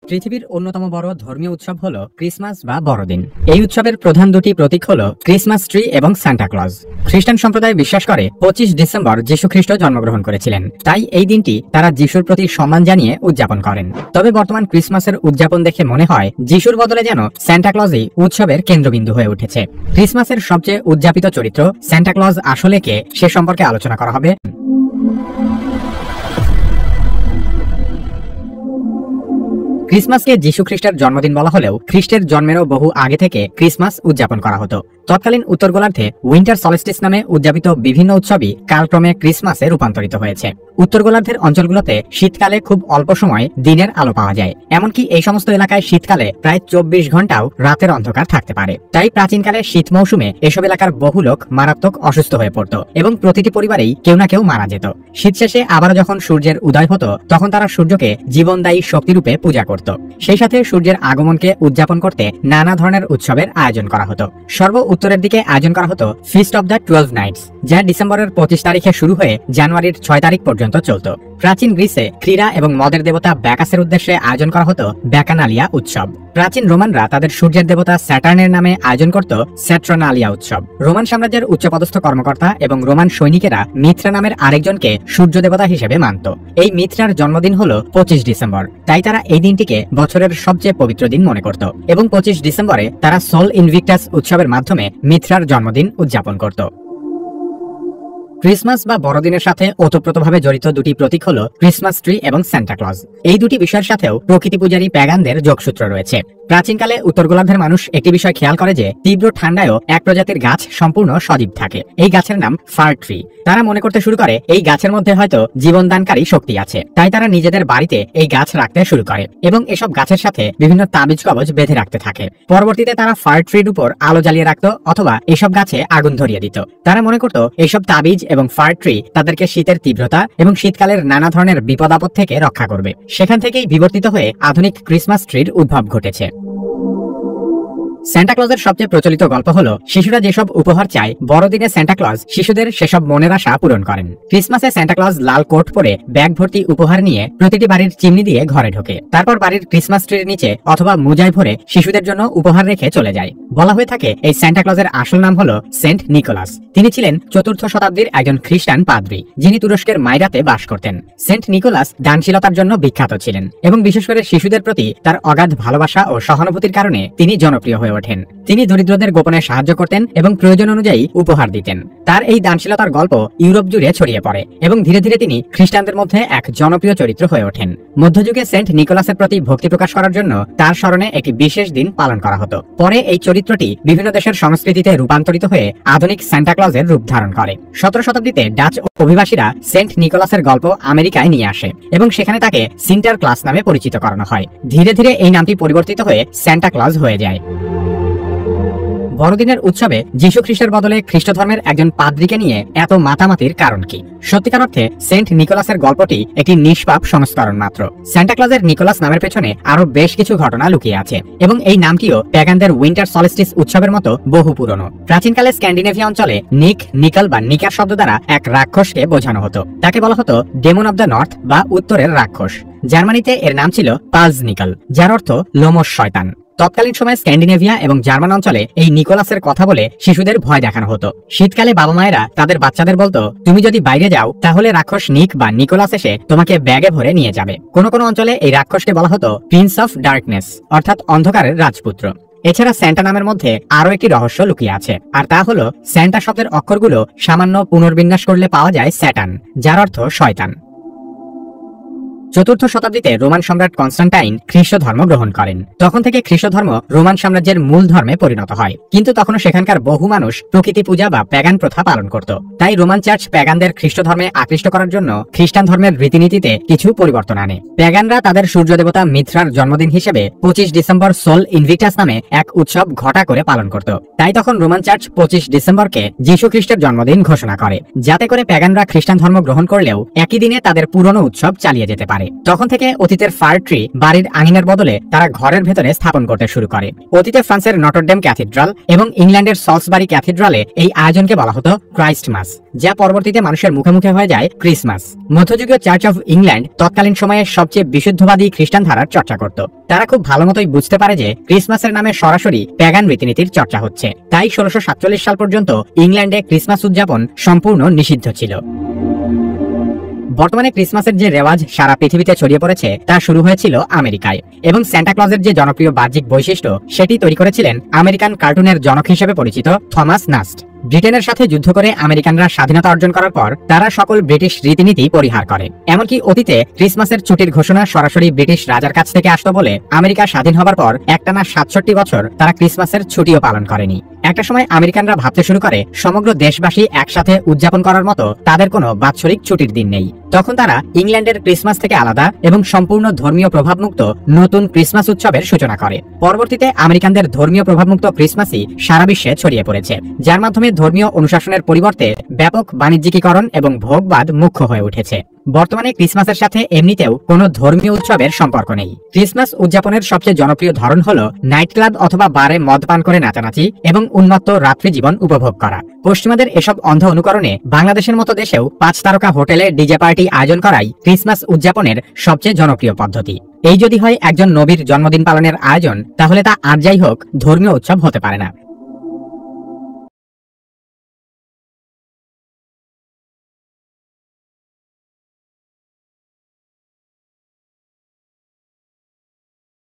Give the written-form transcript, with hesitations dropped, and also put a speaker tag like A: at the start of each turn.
A: পৃথিবীর অন্যতম বড় ধর্মীয় উৎসব হলো ক্রিসমাস বা বড়দিন। এই উৎসবের প্রধান দুটি প্রতীক হলো ক্রিসমাস ট্রি এবং সান্টা ক্লজ। খ্রিস্টান সম্প্রদায় বিশ্বাস করে 25 ডিসেম্বর যীশু খ্রিস্ট জন্মগ্রহণ করেছিলেন, তাই এই দিনটি তারা যীশুর প্রতি সম্মান জানিয়ে উদযাপন করেন। তবে বর্তমান ক্রিসমাসের উদযাপন দেখে মনে হয় যীশুর বদলে যেন সান্টা ক্লজই উৎসবের কেন্দ্রবিন্দু হয়ে উঠেছে। ক্রিসমাসের সবচেয়ে উদযাপিত চরিত্র সান্টা ক্লজ আসলে কে, সে সম্পর্কে আলোচনা করা হবে। ক্রিসমাসকে যীশু খ্রিস্টের জন্মদিন বলা হলেও খ্রিস্টের জন্মেরও বহু আগে থেকে ক্রিসমাস উদযাপন করা হতো। তৎকালীন উত্তর গোলার্ধে উইন্টার সলস্টিস নামে উদযাপিত বিভিন্ন উৎসবই কালক্রমে ক্রিসমাসে রূপান্তরিত হয়েছে। উত্তর গোলার্ধের অঞ্চলগুলোতে শীতকালে খুব অল্প সময় দিনের আলো পাওয়া যায়, এমনকি এই সমস্ত এলাকায় শীতকালে প্রায় 24 ঘন্টাও রাতের অন্ধকার থাকতে পারে। তাই প্রাচীনকালে শীত মৌসুমে এসব এলাকার বহু লোক মারাত্মক অসুস্থ হয়ে পড়ত এবং প্রতিটি পরিবারেই কেউ না কেউ মারা যেত। শীত শেষে আবারও যখন সূর্যের উদয় হতো তখন তারা সূর্যকে জীবনদায়ী শক্তিরূপে পূজা করত। সেই সাথে সূর্যের আগমনকে উদযাপন করতে নানা ধরনের উৎসবের আয়োজন করা হতো। সর্ব উত্তরের দিকে আয়োজন করা হতো ফিস্ট অব দ্য 12 নাইটস, যা ডিসেম্বরের 25 তারিখে শুরু হয়ে জানুয়ারির 6 তারিখ পর্যন্ত চলত। প্রাচীন গ্রিসে ক্রীড়া এবং মদের দেবতা ব্যাকাসের উদ্দেশ্যে আয়োজন করা হতো ব্যাকানালিয়া উৎসব। প্রাচীন রোমানরা তাদের সূর্যের দেবতা স্যাটার্নের নামে আয়োজন করত স্যাট্রোনালিয়া উৎসব। রোমান সাম্রাজ্যের উচ্চপদস্থ কর্মকর্তা এবং রোমান সৈনিকেরা মিত্রা নামের আরেকজনকে সূর্য দেবতা হিসেবে মানত। এই মিত্রার জন্মদিন হল 25 ডিসেম্বর, তাই তারা এই দিনটিকে বছরের সবচেয়ে পবিত্র দিন মনে করত এবং 25 ডিসেম্বরে তারা সোল ইনভিক্টাস উৎসবের মাধ্যমে মিত্রার জন্মদিন উদযাপন করত। ক্রিসমাস বা বড়দিনের সাথে ওতপ্রোতভাবে জড়িত দুটি প্রতীক হলো ক্রিসমাস ট্রি এবং সান্টা ক্লজ। এই দুটি বিষয়ের সাথেও প্রকৃতি পূজারী প্যাগানদের যোগসূত্র রয়েছে। প্রাচীনকালে উত্তর গোলার্ধের মানুষ একটি বিষয় খেয়াল করে যে তীব্র ঠান্ডায়ও এক প্রজাতির গাছ সম্পূর্ণ সজীব থাকে। এই গাছের নাম ফার ট্রি। তারা মনে করতে শুরু করে এই গাছের মধ্যে হয়তো জীবনদানকারী শক্তি আছে, তাই তারা নিজেদের বাড়িতে এই গাছ রাখতে শুরু করে এবং এসব গাছের সাথে বিভিন্ন তাবিজ কবজ বেঁধে রাখতে থাকে। পরবর্তীতে তারা ফার ট্রির উপর আলো জ্বালিয়ে রাখত অথবা এসব গাছে আগুন ধরিয়ে দিত। তারা মনে করত এইসব তাবিজ এবং ফার ট্রি তাদেরকে শীতের তীব্রতা এবং শীতকালের নানা ধরনের বিপদ আপদ থেকে রক্ষা করবে। সেখান থেকেই বিবর্তিত হয়ে আধুনিক ক্রিসমাস ট্রির উদ্ভব ঘটেছে। সান্টা ক্লজের সবচেয়ে প্রচলিত গল্প হলো শিশুরা যেসব উপহার চায় বড়দিনে সান্টা ক্লজ শিশুদের সেসব মনের আশা পূরণ করেন। ক্রিসমাসে সান্টা ক্লজ লাল কোট পরে ব্যাগ ভর্তি উপহার নিয়ে প্রতিটি বাড়ির চিমনি দিয়ে ঘরে ঢোকে। তারপর বাড়ির ক্রিসমাস ট্রির নিচে অথবা মোজায় ভরে শিশুদের জন্য উপহার রেখে চলে যায়। বলা হয়ে থাকে এই সান্টা ক্লজের আসল নাম হলো সেন্ট নিকোলাস। তিনি ছিলেন 4th শতাব্দীর একজন খ্রিস্টান পাদ্রী, যিনি তুরস্কের মাইরাতে বাস করতেন। সেন্ট নিকোলাস দানশীলতার জন্য বিখ্যাত ছিলেন এবং বিশেষ করে শিশুদের প্রতি তার অগাধ ভালোবাসা ও সহানুভূতির কারণে তিনি জনপ্রিয় হয়ে ওঠেন। তিনি দরিদ্রদের গোপনে সাহায্য করতেন এবং প্রয়োজন অনুযায়ী উপহার দিতেন। তার এই দানশীলতার গল্প ইউরোপ জুড়ে ছড়িয়ে পড়ে এবং ধীরে ধীরে তিনি খ্রিস্টানদের মধ্যে এক জনপ্রিয় চরিত্র হয়ে ওঠেন। মধ্যযুগে সেন্ট নিকোলাসের প্রতি ভক্তি প্রকাশ করার জন্য তার স্মরণে একটি বিশেষ দিন পালন করা হতো। পরে এই চরিত্রটি বিভিন্ন দেশের সংস্কৃতিতে রূপান্তরিত হয়ে আধুনিক সান্টা ক্লজের রূপ ধারণ করে। 17 শতাব্দীতে ডাচ অভিবাসীরা সেন্ট নিকোলাসের গল্প আমেরিকায় নিয়ে আসে এবং সেখানে তাকে সিন্টার ক্লাস নামে পরিচিত করানো হয়। ধীরে ধীরে এই নামটি পরিবর্তিত হয়ে সান্টা ক্লজ হয়ে যায়। বড়দিনের উৎসবে যীশু খ্রিস্টের বদলে খ্রিস্ট ধর্মের একজন পাদ্রীকে নিয়ে এত মাতামাতির কারণ কি? সত্যিকার অর্থে সেন্ট নিকোলাসের গল্পটি একটি নিষ্পাপ সংস্করণ মাত্র। সান্টা ক্লজের নিকোলাস নামের পেছনে আরো বেশ কিছু ঘটনা লুকিয়ে আছে এবং এই নামটিও প্যাগানদের উইন্টার সলস্টিস উৎসবের মতো বহু পুরনো। প্রাচীনকালে স্ক্যান্ডিনেভিয়া অঞ্চলে নিকল বা নিকার শব্দ দ্বারা এক রাক্ষসকে বোঝানো হতো। তাকে বলা হতো ডেমন অব দ্য নর্থ বা উত্তরের রাক্ষস। জার্মানিতে এর নাম ছিল পালস নিকল, যার অর্থ লোমশ শয়তান। তৎকালীন সময়ে স্ক্যান্ডিনেভিয়া এবং জার্মান অঞ্চলে এই নিকোলাসের কথা বলে শিশুদের ভয় দেখানো হতো। শীতকালে বাবা মায়েরা তাদের বাচ্চাদের বলতো, তুমি যদি বাইরে যাও তাহলে রাক্ষস নিক বা নিকোলাস এসে তোমাকে ব্যাগে ভরে নিয়ে যাবে। কোনো কোনো অঞ্চলে এই রাক্ষসকে বলা হতো প্রিন্স অফ ডার্কনেস, অর্থাৎ অন্ধকারের রাজপুত্র। এছাড়া স্যান্টা নামের মধ্যে আরো একটি রহস্য লুকিয়ে আছে, আর তা হলো স্যান্টা শব্দের অক্ষরগুলো সামান্য পুনর্বিন্যাস করলে পাওয়া যায় স্যাটান, যার অর্থ শয়তান। 4th শতাব্দীতে রোমান সম্রাট কনস্টান্টাইন খ্রিস্ট ধর্ম গ্রহণ করেন। তখন থেকে খ্রিস্ট ধর্ম রোমান সাম্রাজ্যের মূল ধর্মে পরিণত হয়, কিন্তু তখনও সেখানকার বহু মানুষ প্রকৃতি পূজা বা প্যাগান প্রথা পালন করত। তাই রোমান চার্চ প্যাগানদের খ্রিস্ট ধর্মে আকৃষ্ট করার জন্য খ্রিস্টান ধর্মের রীতিনীতিতে কিছু পরিবর্তন আনে। প্যাগানরা তাদের সূর্য দেবতা মিত্রার জন্মদিন হিসেবে 25 ডিসেম্বর সোল ইনভিক্টাস নামে এক উৎসব ঘটা করে পালন করত। তাই তখন রোমান চার্চ 25 ডিসেম্বরকে যীশু খ্রিস্টের জন্মদিন ঘোষণা করে, যাতে করে প্যাগানরা খ্রিস্টান ধর্ম গ্রহণ করলেও একই দিনে তাদের পুরনো উৎসব চালিয়ে যেতে পারে। তখন থেকে অতীতের ফার ট্রি বাড়ির আঙিনার বদলে তারা ঘরের ভেতরে স্থাপন করতে শুরু করে। অতীতে ফ্রান্সের নটরডেম ক্যাথিড্রাল এবং ইংল্যান্ডের সলসবারি ক্যাথিড্রালে এই আয়োজনকে বলা হতো ক্রাইস্টমাস, যা পরবর্তীতে মানুষের মুখে মুখে হয়ে যায় ক্রিসমাস। মধ্যযুগীয় চার্চ অফ ইংল্যান্ড তৎকালীন সময়ে সবচেয়ে বিশুদ্ধবাদী খ্রিস্টান ধারার চর্চা করত। তারা খুব ভালো মতোই বুঝতে পারে যে ক্রিসমাসের নামে সরাসরি প্যাগান রীতিনীতির চর্চা হচ্ছে, তাই 1647 সাল পর্যন্ত ইংল্যান্ডে ক্রিসমাস উদযাপন সম্পূর্ণ নিষিদ্ধ ছিল। বর্তমানে ক্রিসমাসের যে রেওয়াজ সারা পৃথিবীতে ছড়িয়ে পড়েছে তা শুরু হয়েছিল আমেরিকায়, এবং সান্টা ক্লজের যে জনপ্রিয় বাহ্যিক বৈশিষ্ট্য সেটি তৈরি করেছিলেন আমেরিকান কার্টুনের জনক হিসেবে পরিচিত থমাস নাস্ট। ব্রিটেনের সাথে যুদ্ধ করে আমেরিকানরা স্বাধীনতা অর্জন করার পর তারা সকল ব্রিটিশ রীতিনীতি পরিহার করে। এমনকি অতীতে ক্রিসমাসের ছুটির ঘোষণা সরাসরি ব্রিটিশ রাজার কাছ থেকে আসতো বলে আমেরিকা স্বাধীন হবার পর একটানা 67 বছর তারা ক্রিসমাসের ছুটিও পালন করেনি। একটা সময় আমেরিকানরা ভাবতে শুরু করে সমগ্র দেশবাসী একসাথে উদযাপন করার মতো তাদের কোনো বাৎসরিক ছুটির দিন নেই। তখন তারা ইংল্যান্ডের ক্রিসমাস থেকে আলাদা এবং সম্পূর্ণ ধর্মীয় প্রভাবমুক্ত নতুন ক্রিসমাস উৎসবের সূচনা করে। পরবর্তীতে আমেরিকানদের ধর্মীয় প্রভাবমুক্ত ক্রিসমাসই সারা বিশ্বে ছড়িয়ে পড়েছে, যার মাধ্যমে ধর্মীয় অনুশাসনের পরিবর্তে ব্যাপক বাণিজ্যিকীকরণ এবং ভোগবাদ মুখ্য হয়ে উঠেছে। বর্তমানে ক্রিসমাসের সাথে এমনিতেও কোনো ধর্মীয় উৎসবের সম্পর্ক নেই। ক্রিসমাস উদযাপনের সবচেয়ে জনপ্রিয় ধরন হলো নাইট ক্লাব অথবা বারে মদ পান করে নাচানাচি এবং উন্মত্ত রাত্রি জীবন উপভোগ করা। পশ্চিমাদের এসব অন্ধ অনুকরণে বাংলাদেশের মতো দেশেও 5 তারকা হোটেলে ডিজে পার্টি আয়োজন করাই ক্রিসমাস উদযাপনের সবচেয়ে জনপ্রিয় পদ্ধতি। এই যদি হয় একজন নবীর জন্মদিন পালনের আয়োজন, তাহলে তা আর যাই হোক ধর্মীয় উৎসব হতে পারে না।